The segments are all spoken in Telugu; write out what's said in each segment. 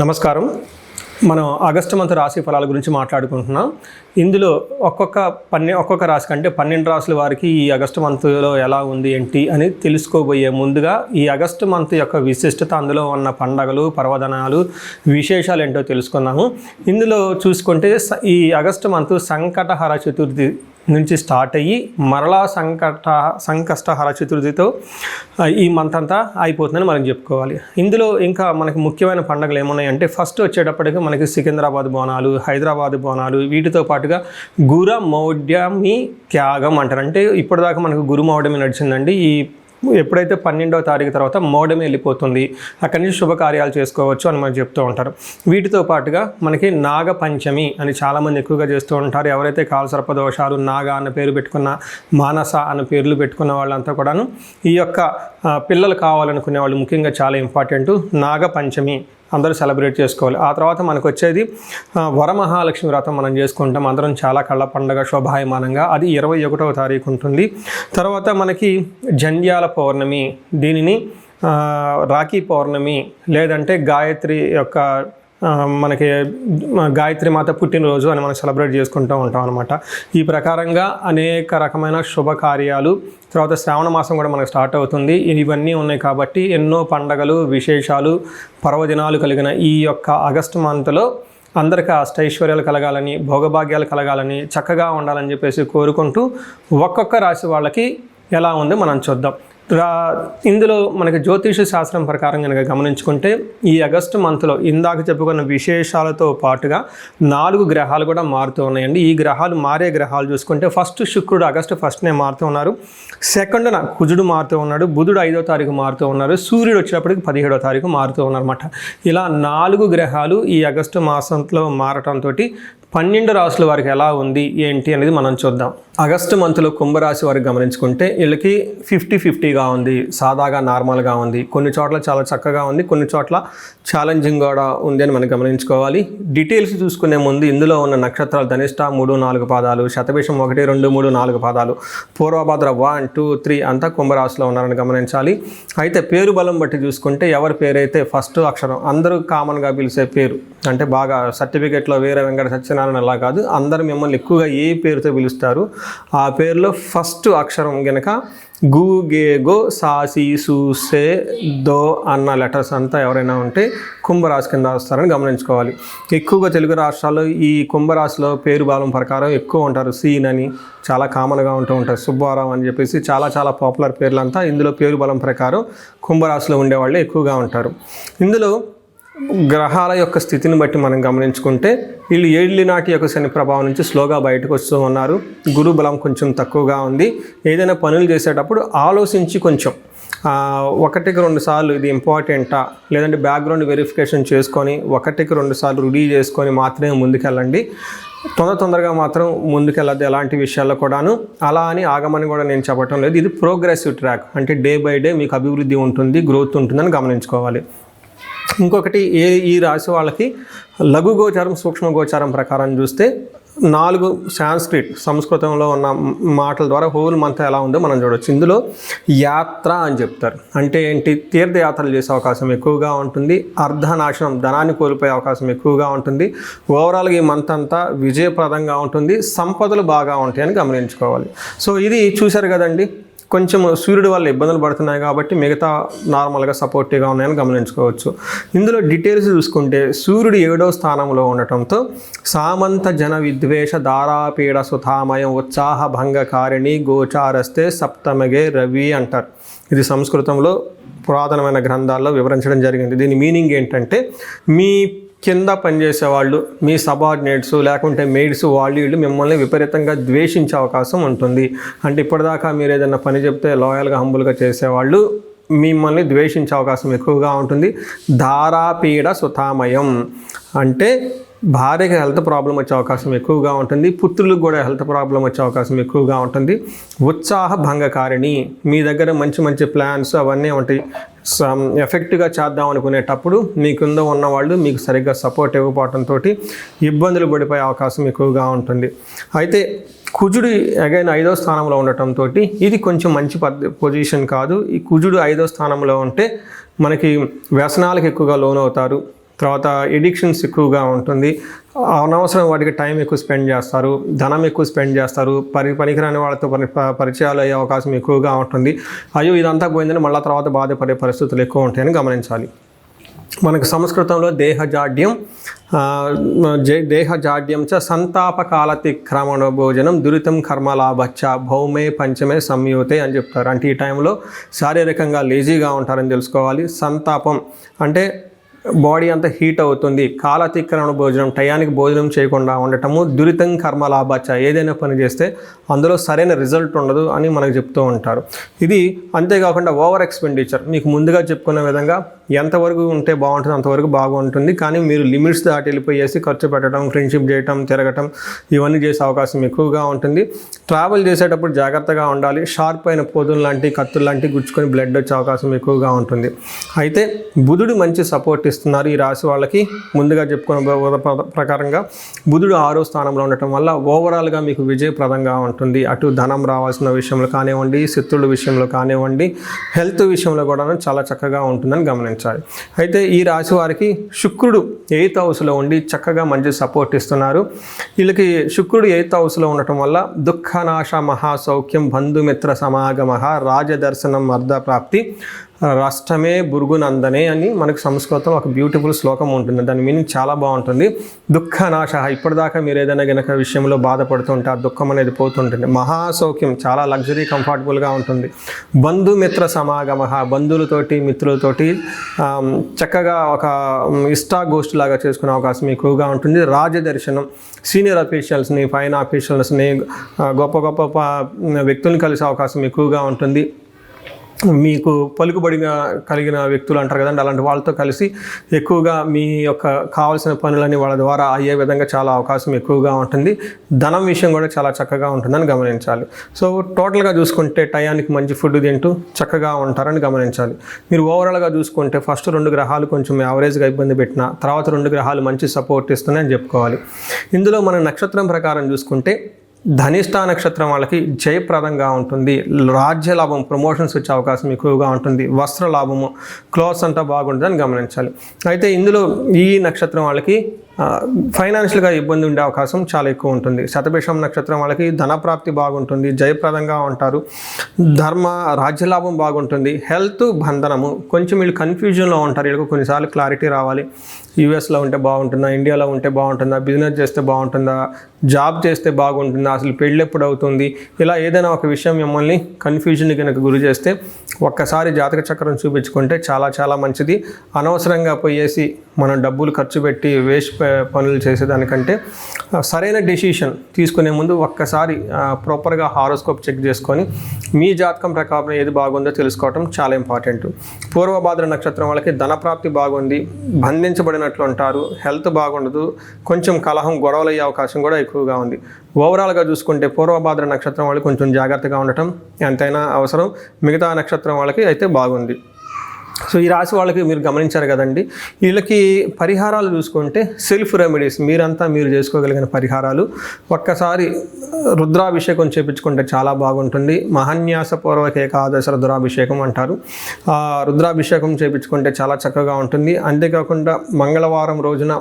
నమస్కారం. మనం ఆగస్టు మంత్ రాశి ఫలాల గురించి మాట్లాడుకుంటున్నాం. ఇందులో ఒక్కొక్క రాశి కంటే 12 రాశుల వారికి ఈ ఆగస్టు మంత్లో ఎలా ఉంది ఏంటి అని తెలుసుకోబోయే ముందుగా ఈ ఆగస్టు మంత్ యొక్క విశిష్టత, అందులో ఉన్న పండగలు, పర్వదినాలు, విశేషాలు ఏంటో తెలుసుకున్నాము. ఇందులో చూసుకుంటే ఈ ఆగస్టు మంత్ సంకటహర చతుర్థి నుంచి స్టార్ట్ అయ్యి మరలా సంకష్టహర చతుర్థితో ఈ మంత్ అంతా అయిపోతుందని మనం చెప్పుకోవాలి. ఇందులో ఇంకా మనకి ముఖ్యమైన పండుగలు ఏమున్నాయంటే, ఫస్ట్ వచ్చేటప్పటికి మనకి సికింద్రాబాద్ బోనాలు, హైదరాబాద్ బోనాలు, వీటితో పాటుగా గురు మౌఢ్యమి త్యాగం అంటారు. అంటే ఇప్పటిదాకా మనకు గురు మౌఢ్యమి నడిచిందండి. ఎప్పుడైతే 12వ తారీఖు తర్వాత మౌఢ్యమి వెళ్ళిపోతుంది, అక్కడి నుంచి శుభకార్యాలు చేసుకోవచ్చు అని మనం చెప్తూ ఉంటారు. వీటితో పాటుగా మనకి నాగపంచమి అని చాలామంది ఎక్కువగా చేస్తూ ఉంటారు. ఎవరైతే కాలసర్ప దోషాలు, నాగ అన్న పేరు పెట్టుకున్న, మానస అన్న పేర్లు పెట్టుకున్న వాళ్ళంతా కూడాను ఈ యొక్క పిల్లలు కావాలనుకునే వాళ్ళు ముఖ్యంగా చాలా ఇంపార్టెంట్ నాగపంచమి అందరూ సెలబ్రేట్ చేసుకోవాలి. ఆ తర్వాత మనకు వచ్చేది వరమహాలక్ష్మి వ్రతం మనం చేసుకుంటాం అందరం, చాలా కళ్ళ పండుగ శోభాయమానంగా. అది 21వ తారీఖు ఉంటుంది. తర్వాత మనకి జంధ్యాల పౌర్ణమి, దీనిని రాఖీ పౌర్ణమి లేదంటే గాయత్రి యొక్క మనకి గాయత్రి మాత పుట్టినరోజు అని మనం సెలబ్రేట్ చేసుకుంటూ ఉంటాం అనమాట. ఈ ప్రకారంగా అనేక రకమైన శుభకార్యాలు, తర్వాత శ్రావణ మాసం కూడా మనకు స్టార్ట్ అవుతుంది. ఇవన్నీ ఉన్నాయి కాబట్టి ఎన్నో పండగలు, విశేషాలు, పర్వదినాలు కలిగిన ఈ యొక్క ఆగస్టు మంత్లో అందరికీ అష్టైశ్వర్యాలు కలగాలని, భోగభాగ్యాలు కలగాలని, చక్కగా ఉండాలని చెప్పేసి కోరుకుంటూ ఒక్కొక్క రాశి వాళ్ళకి ఎలా ఉందో మనం చూద్దాం. ఇందులో మనకి జ్యోతిష శాస్త్రం ప్రకారం కనుక గమనించుకుంటే ఈ ఆగస్టు మంత్లో ఇందాక చెప్పుకున్న విశేషాలతో పాటుగా 4 గ్రహాలు కూడా మారుతూ ఉన్నాయండి. ఈ గ్రహాలు మారే గ్రహాలు చూసుకుంటే ఫస్ట్ శుక్రుడు ఆగస్టు 1నే మారుతూ ఉన్నారు, సెకండ్న కుజుడు మారుతూ ఉన్నాడు, బుధుడు 5వ తారీఖు మారుతూ ఉన్నారు, సూర్యుడు వచ్చేటప్పటికి 17వ తారీఖు మారుతూ ఉన్నారన్నమాట. ఇలా 4 గ్రహాలు ఈ ఆగస్టు మాసంలో మారటంతో 12 రాశుల వారికి ఎలా ఉంది ఏంటి అనేది మనం చూద్దాం. ఆగస్టు మంత్లో కుంభరాశి వారికి గమనించుకుంటే వీళ్ళకి 50-50గా ఉంది, సాదాగా నార్మల్గా ఉంది. కొన్ని చోట్ల చాలా చక్కగా ఉంది, కొన్ని చోట్ల ఛాలెంజింగ్ కూడా ఉంది అని మనం గమనించుకోవాలి. డీటెయిల్స్ చూసుకునే ముందు ఇందులో ఉన్న నక్షత్రాలు ధనిష్ట 3-4 పాదాలు, శతభిషం 1-2-3-4 పాదాలు, పూర్వభద్ర 1-2-3 అంతా కుంభరాశిలో ఉన్నారని గమనించాలి. అయితే పేరు బలం బట్టి చూసుకుంటే ఎవరి పేరైతే ఫస్ట్ అక్షరం అందరూ కామన్గా పిలిచే పేరు, అంటే బాగా సర్టిఫికేట్లో వీర వెంకట సత్యనారాయణ అలా కాదు, అందరూ మిమ్మల్ని ఎక్కువగా ఏ పేరుతో పిలుస్తారు ఆ పేరులో ఫస్ట్ అక్షరం గనక గు, గే, గో, సా, సి, సు, సే, దో అన్న లెటర్స్ అంతా ఎవరైనా ఉంటే కుంభరాశి కింద వస్తారని గమనించుకోవాలి. ఎక్కువగా తెలుగు రాష్ట్రాల్లో ఈ కుంభరాశిలో పేరు బలం ప్రకారం ఎక్కువ ఉంటారు. సీన్ అని చాలా కామన్గా ఉంటూ ఉంటారు, సుబ్బారావు అని చెప్పేసి చాలా పాపులర్ పేర్లంతా ఇందులో పేరు బలం ప్రకారం కుంభరాశిలో ఉండేవాళ్ళు ఎక్కువగా ఉంటారు. ఇందులో గ్రహాల యొక్క స్థితిని బట్టి మనం గమనించుకుంటే వీళ్ళు ఏళ్ళనాటి యొక్క శని ప్రభావం నుంచి స్లోగా బయటకు వస్తూ ఉన్నారు. గురు బలం కొంచెం తక్కువగా ఉంది. ఏదైనా పనులు చేసేటప్పుడు ఆలోచించి కొంచెం 1-2 సార్లు ఇది ఇంపార్టెంటా లేదంటే బ్యాక్గ్రౌండ్ వెరిఫికేషన్ చేసుకొని 1-2 సార్లు రెడీ చేసుకొని మాత్రమే ముందుకెళ్ళండి. తొందరగా మాత్రం ముందుకెళ్ళద్దు ఎలాంటి విషయాల్లో కూడాను. అలా అని ఆగమని కూడా నేను చెప్పటం లేదు. ఇది ప్రోగ్రెసివ్ ట్రాక్, అంటే డే బై డే మీకు అభివృద్ధి ఉంటుంది, గ్రోత్ ఉంటుందని గమనించుకోవాలి. ఇంకొకటి ఈ రాశి వాళ్ళకి లఘు గోచారం, సూక్ష్మ గోచారం ప్రకారం చూస్తే 4 సంస్కృతంలో ఉన్న మాటల ద్వారా హోల్ మంత్ ఎలా ఉందో మనం చూడవచ్చు. ఇందులో యాత్ర అని చెప్తారు. అంటే ఏంటి? తీర్థయాత్రలు చేసే అవకాశం ఎక్కువగా ఉంటుంది. అర్ధనాశనం, ధనాన్ని కోల్పోయే అవకాశం ఎక్కువగా ఉంటుంది. ఓవరాల్గా ఈ మంత్ అంతా విజయప్రదంగా ఉంటుంది, సంపదలు బాగా ఉంటాయని గమనించుకోవాలి. సో ఇది చూశారు కదండి, కొంచెం సూర్యుడి వల్ల ఇబ్బందులు పడుతున్నాయి కాబట్టి మిగతా నార్మల్గా సపోర్టివ్గా ఉన్నాయని గమనించుకోవచ్చు. ఇందులో డీటెయిల్స్ చూసుకుంటే సూర్యుడు 7వ స్థానంలో ఉండటంతో సామంత జన విద్వేష దారాపీడ సుధామయం ఉత్సాహ భంగకారిణి గోచారస్తే సప్తమగే రవి అంటారు. ఇది సంస్కృతంలో పురాతనమైన గ్రంథాల్లో వివరించడం జరిగింది. దీని మీనింగ్ ఏంటంటే, మీ కింద పనిచేసే వాళ్ళు, మీ సబార్డినేట్స్ లేకుంటే మెయిడ్స్, వీళ్ళు మిమ్మల్ని విపరీతంగా ద్వేషించే అవకాశం ఉంటుంది. అంటే ఇప్పటిదాకా మీరు ఏదైనా పని చెప్తే లాయల్గా హంబుల్గా చేసేవాళ్ళు మిమ్మల్ని ద్వేషించే అవకాశం ఎక్కువగా ఉంటుంది. ధారాపీడ సుతామయం అంటే భార్యకి హెల్త్ ప్రాబ్లం వచ్చే అవకాశం ఎక్కువగా ఉంటుంది, పుత్రులకు కూడా హెల్త్ ప్రాబ్లం వచ్చే అవకాశం ఎక్కువగా ఉంటుంది. ఉత్సాహ భంగకారిణి, మీ దగ్గర మంచి ప్లాన్స్ అవన్నీ ఉంటాయి, ఎఫెక్ట్గా చేద్దాం అనుకునేటప్పుడు మీ కింద ఉన్నవాళ్ళు మీకు సరిగ్గా సపోర్ట్ ఇవ్వకపోవడంతో ఇబ్బందులు పడిపోయే అవకాశం ఎక్కువగా ఉంటుంది. అయితే కుజుడు అగైన్ 5వ స్థానంలో ఉండటంతో ఇది కొంచెం మంచి పొజిషన్ కాదు. ఈ కుజుడు 5వ స్థానంలో ఉంటే మనకి వ్యసనాలకు ఎక్కువగా లోనవుతారు, తర్వాత ఎడిక్షన్స్ ఎక్కువగా ఉంటుంది, అనవసరం వాటికి టైం ఎక్కువ స్పెండ్ చేస్తారు, ధనం ఎక్కువ స్పెండ్ చేస్తారు, పనికిరాని వాళ్ళతో పరిచయాలు అయ్యే అవకాశం ఎక్కువగా ఉంటుంది. అయ్యో ఇదంతా పోయిందని మళ్ళీ తర్వాత బాధపడే పరిస్థితులు ఎక్కువ ఉంటాయని గమనించాలి. మనకు సంస్కృతంలో దేహజాడ్యం చ సంతాపకాలతిక్రమణ భోజనం దురితం కర్మలాభచ్చ భౌమే పంచమే సంయుతే అని చెప్తారు. అంటే ఈ టైంలో శారీరకంగా లేజీగా ఉంటారని తెలుసుకోవాలి. సంతాపం అంటే బాడీ అంతా హీట్ అవుతుంది, కాలతిక్రమణ భోజనం టయానికి భోజనం చేయకుండా ఉండటము, దురితం కర్మలాభచ్చ ఏదైనా పని చేస్తే అందులో సరైన రిజల్ట్ ఉండదు అని మనకు చెప్తూ ఉంటారు. ఇది అంతేకాకుండా ఓవర్ ఎక్స్పెండిచర్, మీకు ముందుగా చెప్పుకున్న విధంగా ఎంతవరకు ఉంటే బాగుంటుంది అంతవరకు బాగుంటుంది, కానీ మీరు లిమిట్స్ దాటి వెళ్ళిపోయేసి ఖర్చు పెట్టడం, ఫ్రెండ్షిప్ చేయటం, తిరగటం ఇవన్నీ చేసే అవకాశం ఎక్కువగా ఉంటుంది. ట్రావెల్ చేసేటప్పుడు జాగ్రత్తగా ఉండాలి. షార్ప్ అయిన పోదులు లాంటి కత్తులు లాంటివి గుచ్చుకొని బ్లడ్ వచ్చే అవకాశం ఎక్కువగా ఉంటుంది. అయితే బుధుడు మంచి సపోర్ట్ ఇస్తున్నారు ఈ రాశి వాళ్ళకి. ముందుగా చెప్పుకున్న ప్రకారంగా బుధుడు 6వ స్థానంలో ఉండటం వల్ల ఓవరాల్గా మీకు విజయప్రదంగా ఉంటుంది. అటు ధనం రావాల్సిన విషయంలో కానివ్వండి, శత్రువుల విషయంలో కానివ్వండి, హెల్త్ విషయంలో కూడా చాలా చక్కగా ఉంటుందని గమనించాలి. అయితే ఈ రాశి వారికి శుక్రుడు 8th హౌస్లో ఉండి చక్కగా మంచి సపోర్ట్ ఇస్తున్నారు. వీళ్ళకి శుక్రుడు 8th హౌస్లో ఉండటం వల్ల దుఃఖనాశ మహాసౌఖ్యం బంధుమిత్ర సమాగమ రాజదర్శనం అర్ధప్రాప్తి రాష్ట్రమే బురుగునందనే అని మనకు సంస్కృతం ఒక బ్యూటిఫుల్ శ్లోకం ఉంటుంది. దాని మీనింగ్ చాలా బాగుంటుంది. దుఃఖనాశ, ఇప్పటిదాకా మీరు ఏదైనా గనక విషయంలో బాధపడుతుంటే ఆ దుఃఖం అనేది పోతుంటుంది. మహాసౌఖ్యం, చాలా లగ్జరీ కంఫర్టబుల్గా ఉంటుంది. బంధుమిత్ర సమాగమ, బంధువులతోటి మిత్రులతోటి చక్కగా ఒక ఇష్టాగోష్ఠి లాగా చేసుకునే అవకాశం ఎక్కువగా ఉంటుంది. రాజదర్శనం, సీనియర్ అఫీషియల్స్ని, ఫైన్ అఫీషియల్స్ని, గొప్ప గొప్ప వ్యక్తులను కలిసే అవకాశం ఎక్కువగా ఉంటుంది. మీకు పలుకుబడిగా కలిగిన వ్యక్తులు అంటారు కదండి, అలాంటి వాళ్ళతో కలిసి ఎక్కువగా మీ యొక్క కావాల్సిన పనులని వాళ్ళ ద్వారా అయ్యే విధంగా చాలా అవకాశం ఎక్కువగా ఉంటుంది. ధనం విషయం కూడా చాలా చక్కగా ఉంటుందని గమనించాలి. సో టోటల్గా చూసుకుంటే టయానికి మంచి ఫుడ్ తింటూ చక్కగా ఉంటారని గమనించాలి. మీరు ఓవరాల్గా చూసుకుంటే ఫస్ట్ 2 గ్రహాలు కొంచెం యావరేజ్గా ఇబ్బంది పెట్టినా తర్వాత 2 గ్రహాలు మంచి సపోర్ట్ ఇస్తున్నాయని చెప్పుకోవాలి. ఇందులో మన నక్షత్రం ప్రకారం చూసుకుంటే ధనిష్ట నక్షత్రం వాళ్ళకి జయప్రదంగా ఉంటుంది. రాజ్య లాభం, ప్రమోషన్స్ వచ్చే అవకాశం ఎక్కువగా ఉంటుంది. వస్త్ర లాభము, క్లోత్స్ అంతా బాగుంటుందని గమనించాలి. అయితే ఇందులో ఈ నక్షత్రం వాళ్ళకి ఫైనాన్షియల్గా ఇబ్బంది ఉండే అవకాశం చాలా ఎక్కువ ఉంటుంది. శతభిషం నక్షత్రం వాళ్ళకి ధనప్రాప్తి బాగుంటుంది, జయప్రదంగా ఉంటారు, రాజ్యలాభం బాగుంటుంది. హెల్త్ బంధనము, కొంచెం వీళ్ళు కన్ఫ్యూజన్లో ఉంటారు. వీళ్ళకి కొన్నిసార్లు క్లారిటీ రావాలి. యూఎస్లో ఉంటే బాగుంటుందా, ఇండియాలో ఉంటే బాగుంటుందా, బిజినెస్ చేస్తే బాగుంటుందా, జాబ్ చేస్తే బాగుంటుందా, అసలు పెళ్ళి ఎప్పుడు అవుతుంది, ఇలా ఏదైనా ఒక విషయం మిమ్మల్ని కన్ఫ్యూజన్ కనుక గురి చేస్తే ఒక్కసారి జాతక చక్రం చూపించుకుంటే చాలా చాలా మంచిది. అనవసరంగా పోయేసి మనం డబ్బులు ఖర్చు పెట్టి వేస్ట్ పనులు చేసేదానికంటే సరైన డెసిషన్ తీసుకునే ముందు ఒక్కసారి ప్రాపర్గా హారోస్కోప్ చెక్ చేసుకొని మీ జాతకం ప్రకారం ఏది బాగుందో తెలుసుకోవటం చాలా ఇంపార్టెంట్. పూర్వభాద్ర నక్షత్రం వాళ్ళకి ధనప్రాప్తి బాగుంది, బంధించబడినట్లు ఉంటారు, హెల్త్ బాగుండదు, కొంచెం కలహం, గొడవలు అయ్యే అవకాశం కూడా ఎక్కువగా ఉంది. ఓవరాల్గా చూసుకుంటే పూర్వభాద్ర నక్షత్రం వాళ్ళు కొంచెం జాగ్రత్తగా ఉండటం ఎంతైనా అవసరం. మిగతా నక్షత్రం వాళ్ళకి అయితే బాగుంది. సో ఈ రాశి వాళ్ళకి మీరు గమనించారు కదండి. వీళ్ళకి పరిహారాలు చూసుకుంటే సెల్ఫ్ రెమెడీస్ మీరు చేసుకోగలిగిన పరిహారాలు. ఒక్కసారి రుద్రాభిషేకం చేయించుకుంటే చాలా బాగుంటుంది. మహాన్యాసపూర్వక ఏకాదశ రుద్రాభిషేకం అంటారు. రుద్రాభిషేకం చేయించుకుంటే చాలా చక్కగా ఉంటుంది. అంతేకాకుండా మంగళవారం రోజున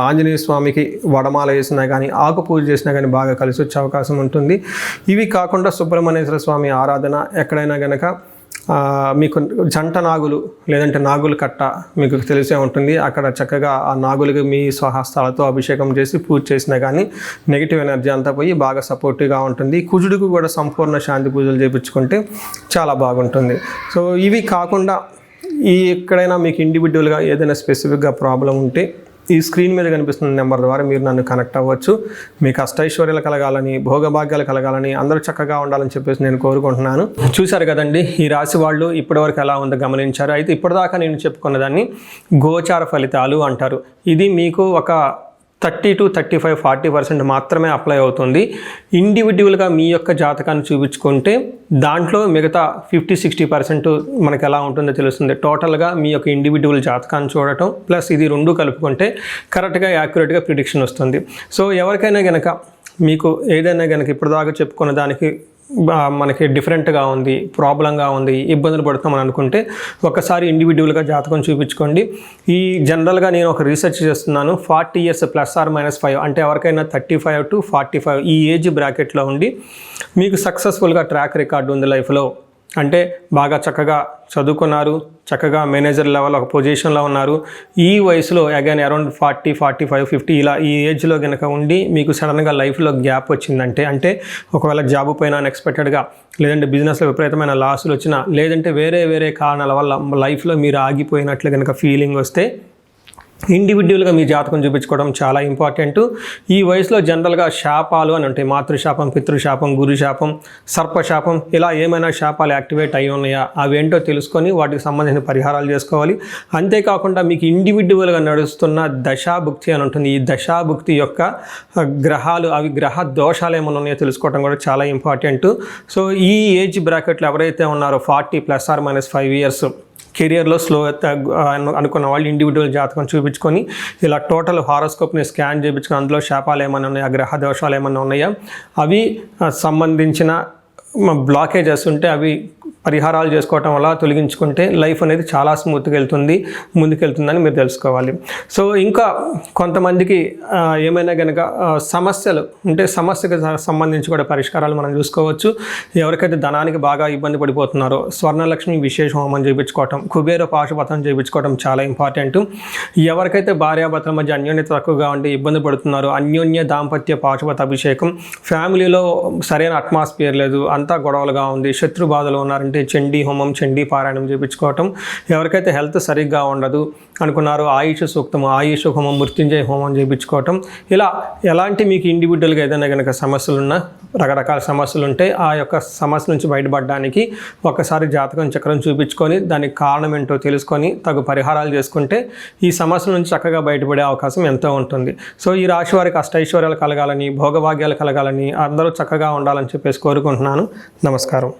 ఆంజనేయ స్వామికి వడమాల వేసినా కానీ, ఆకు పూజ చేసినా కానీ బాగా కలిసి వచ్చే అవకాశం ఉంటుంది. ఇవి కాకుండా సుబ్రహ్మణ్యేశ్వర స్వామి ఆరాధన ఎక్కడైనా కనుక మీకు జంట నాగులు లేదంటే నాగుల కట్ట మీకు తెలిసే ఉంటుంది. అక్కడ చక్కగా ఆ నాగులకి మీ స్వహస్తాలతో అభిషేకం చేసి పూజ చేసినా కానీ నెగిటివ్ ఎనర్జీ అంతా పోయి బాగా సపోర్టివ్గా ఉంటుంది. కుజుడికి కూడా సంపూర్ణ శాంతి పూజలు చేయించుకుంటే చాలా బాగుంటుంది. సో ఇవి కాకుండా ఎక్కడైనా మీకు ఇండివిజువల్గా ఏదైనా స్పెసిఫిక్గా ప్రాబ్లం ఉంటే ఈ స్క్రీన్ మీద కనిపిస్తున్న నెంబర్ ద్వారా మీరు నన్ను కనెక్ట్ అవ్వచ్చు. మీకు అష్టైశ్వర్యాలు కలగాలని, భోగభాగ్యాలు కలగాలని, అందరూ చక్కగా ఉండాలని చెప్పేసి నేను కోరుకుంటున్నాను. చూశారు కదండి ఈ రాశి వాళ్ళు ఇప్పటివరకు ఎలా ఉందో గమనించారు. అయితే ఇప్పటిదాకా నేను చెప్పుకున్న దాన్ని గోచార ఫలితాలు అంటారు. ఇది మీకు ఒక 30 to 35, 40% మాత్రమే అప్లై అవుతుంది. ఇండివిజువల్గా మీ యొక్క జాతకాన్ని చూపించుకుంటే దాంట్లో మిగతా 50-60% మనకు ఎలా ఉంటుందో తెలుస్తుంది. టోటల్గా మీ యొక్క ఇండివిజువల్ జాతకాన్ని చూడటం ప్లస్ ఇది 2 కలుపుకుంటే కరెక్ట్గా యాక్యురేట్గా ప్రిడిక్షన్ వస్తుంది. సో ఎవరికైనా కనుక మీకు ఏదైనా కనుక ఇప్పటిదాకా చెప్పుకున్న దానికి మనకి డిఫరెంట్గా ఉంది, ప్రాబ్లంగా ఉంది, ఇబ్బందులు పడుతున్నామని అనుకుంటే ఒకసారి ఇండివిజువల్గా జాతకం చూపించుకోండి. ఈ జనరల్గా నేను ఒక రీసెర్చ్ చేస్తున్నాను, 40 years +or-5 అంటే ఎవరికైనా 35 to 45 ఈ ఏజ్ బ్రాకెట్లో ఉండి మీకు సక్సెస్ఫుల్గా ట్రాక్ రికార్డు ఉంది లైఫ్లో, అంటే బాగా చక్కగా చదువుకున్నారు, చక్కగా మేనేజర్ లెవెల్ ఒక పొజిషన్లో ఉన్నారు, ఈ వయసులో అగైన్ అరౌండ్ 40, 45, 50 ఇలా ఈ ఏజ్లో కనుక ఉండి మీకు సడన్గా లైఫ్లో గ్యాప్ వచ్చిందంటే, అంటే ఒకవేళ జాబ్ పైన అన్ఎక్స్పెక్టెడ్గా, లేదంటే బిజినెస్లో విపరీతమైన లాసులు వచ్చినా, లేదంటే వేరే కారణాల వల్ల లైఫ్లో మీరు ఆగిపోయినట్లు కనుక ఫీలింగ్ వస్తే ఇండివిజువల్గా మీ జాతకం చూపించుకోవడం చాలా ఇంపార్టెంట్. ఈ వయసులో జనరల్గా శాపాలు అని ఉంటాయి, మాతృశాపం, పితృశాపం, గురుశాపం, సర్పశాపం, ఇలా ఏమైనా శాపాలు యాక్టివేట్ అయి ఉన్నాయా అవేంటో తెలుసుకొని వాటికి సంబంధించిన పరిహారాలు చేసుకోవాలి. అంతేకాకుండా మీకు ఇండివిజువల్గా నడుస్తున్న దశాభుక్తి అని ఉంటుంది, ఈ దశాభుక్తి యొక్క గ్రహాలు, అవి గ్రహ దోషాలు ఏమైనా ఉన్నాయో తెలుసుకోవడం కూడా చాలా ఇంపార్టెంట్. సో ఈ ఏజ్ బ్రాకెట్లో ఎవరైతే ఉన్నారో 40 +or-5 years కెరియర్లో స్లో అనుకున్న వాళ్ళు ఇండివిజువల్ జాతకం చూపించుకొని ఇలా టోటల్ హారోస్కోప్ని స్కాన్ చేయించుకొని అందులో శాపాలు ఏమైనా ఉన్నాయా, గ్రహ దోషాలు ఏమైనా ఉన్నాయా, అవి సంబంధించిన బ్లాకేజెస్ ఉంటే అవి పరిహారాలు చేసుకోవటం వల్ల తొలగించుకుంటే లైఫ్ అనేది చాలా స్మూత్గా ముందుకెళ్తుందని మీరు తెలుసుకోవాలి. సో ఇంకా కొంతమందికి ఏమైనా కనుక సమస్యలు ఉంటే సమస్యకు సంబంధించి కూడా పరిష్కారాలు మనం చూసుకోవచ్చు. ఎవరికైతే ధనానికి బాగా ఇబ్బంది పడిపోతున్నారో స్వర్ణలక్ష్మి విశేష హోమం చేయించుకోవటం, కుబేర పాశుపతం చేయించుకోవటం చాలా ఇంపార్టెంట్. ఎవరికైతే భార్యాభర్తల మధ్య అన్యోన్యత తక్కువగా ఉండి ఇబ్బంది పడుతున్నారో అన్యోన్య దాంపత్య పాశుపత అభిషేకం, ఫ్యామిలీలో సరైన అట్మాస్ఫియర్ లేదు, అంతా గొడవలుగా ఉంది, శత్రు బాధలు ఉన్నారంటే చండీ హోమం, చండీ పారాయణం చేయించుకోవటం, ఎవరికైతే హెల్త్ సరిగ్గా ఉండదు అనుకున్నారో ఆయుష్ సూక్తం, ఆయుష్ హోమం, మృత్యుంజయ హోమం చేయించుకోవటం, ఇలా ఎలాంటి మీకు ఇండివిజువల్గా ఏదైనా కనుక సమస్యలున్నా, రకరకాల సమస్యలు ఉంటే ఆ యొక్క సమస్య నుంచి బయటపడడానికి ఒకసారి జాతకం చక్రం చూపించుకొని దానికి కారణం ఏంటో తెలుసుకొని తగు పరిహారాలు చేసుకుంటే ఈ సమస్యల నుంచి చక్కగా బయటపడే అవకాశం ఎంతో ఉంటుంది. సో ఈ రాశి వారికి అష్టైశ్వర్యాలు కలగాలని, భోగభాగ్యాలు కలగాలని, అందరూ చక్కగా ఉండాలని చెప్పేసి కోరుకుంటున్నాను. నమస్కారం.